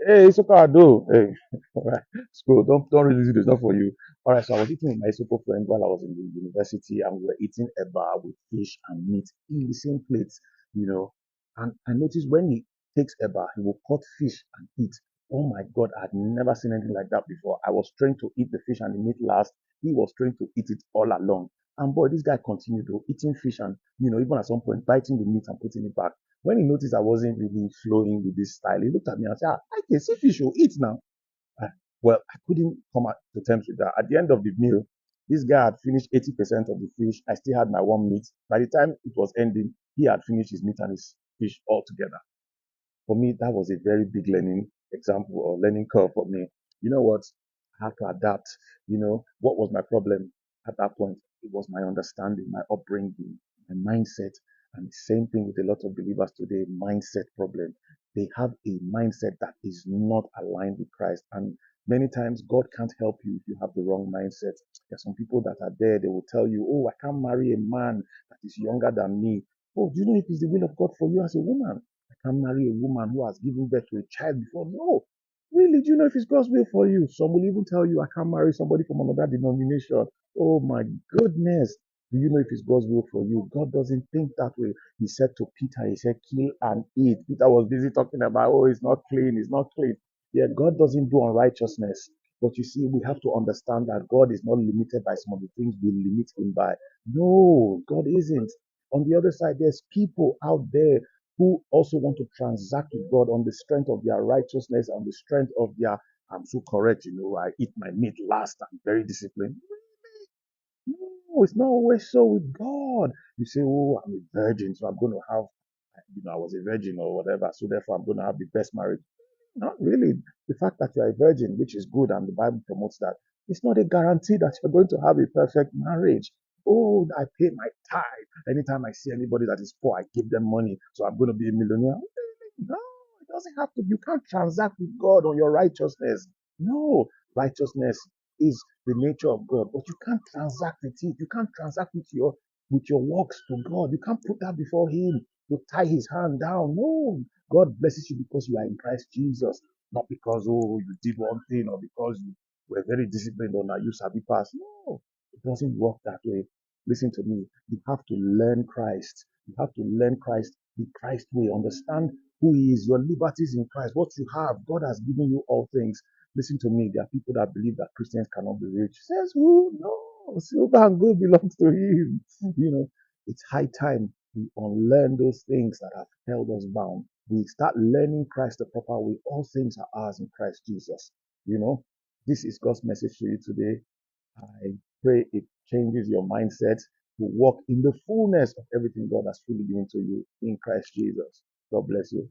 Hey, Isoko Ado. Hey, all right. School, don't really do this, not for you. All right, so I was eating with my Isoko friend while I was in the university, and we were eating eba with fish and meat in the same plate, you know. And I noticed when he takes eba, he will cut fish and eat. Oh my God, I had never seen anything like that before. I was trained to eat the fish and the meat last. He was trained to eat it all along. And boy, this guy continued to eating fish and, even at some point biting the meat and putting it back. When he noticed I wasn't really flowing with this style, he looked at me and said, I can see fish will eat now. Ah, well, I couldn't come to terms with that. At the end of the meal, this guy had finished 80% of the fish. I still had my one meat. By the time it was ending, he had finished his meat and his fish altogether. For me, that was a very big learning example or learning curve for me. You know what? I had to adapt. What was my problem at that point? It was my understanding, my upbringing, my mindset. And the same thing with a lot of believers today, mindset problem. They have a mindset that is not aligned with Christ. And many times God can't help you if you have the wrong mindset. There are some people that are there, they will tell you, oh, I can't marry a man that is younger than me. Oh, do you know if it's the will of God for you as a woman? I can't marry a woman who has given birth to a child before. No. Really, do you know if it's God's will for you? Some will even tell you, I can't marry somebody from another denomination. Oh my goodness. Do you know if it's God's will for you? God doesn't think that way. He said to Peter, he said, kill and eat. Peter was busy talking about, oh, it's not clean, it's not clean. Yeah, God doesn't do unrighteousness. But you see, we have to understand that God is not limited by some of the things we limit him by. No, God isn't. On the other side, there's people out there who also want to transact with God on the strength of their righteousness, on the strength of their, I'm so correct, I eat my meat last, I'm very disciplined. No, it's not always so with God. You say, oh, I'm a virgin, so I'm going to have, I was a virgin or whatever, so therefore I'm going to have the best marriage. Not really. The fact that you are a virgin, which is good, and the Bible promotes that, it's not a guarantee that you're going to have a perfect marriage. Oh, I pay my tithe. Anytime I see anybody that is poor, I give them money, so I'm going to be a millionaire. No, it doesn't have to. You can't transact with God on your righteousness. No, righteousness is the nature of God, but you can't transact with it. You can't transact with your works to God. You can't put that before Him to tie His hand down. No, God blesses you because you are in Christ Jesus, not because you did one thing or because you were very disciplined or now you sabi pass. No, it doesn't work that way. Listen to me. You have to learn Christ. You have to learn Christ the Christ way. Understand who He is. Your liberties in Christ. What you have, God has given you all things. Listen to me. There are people that believe that Christians cannot be rich. Says who? No, silver and gold belongs to Him. It's high time we unlearn those things that have held us bound. We start learning Christ the proper way. All things are ours in Christ Jesus. You know, this is God's message to you today. I pray it changes your mindset to walk in the fullness of everything God has freely given to you in Christ Jesus. God bless you.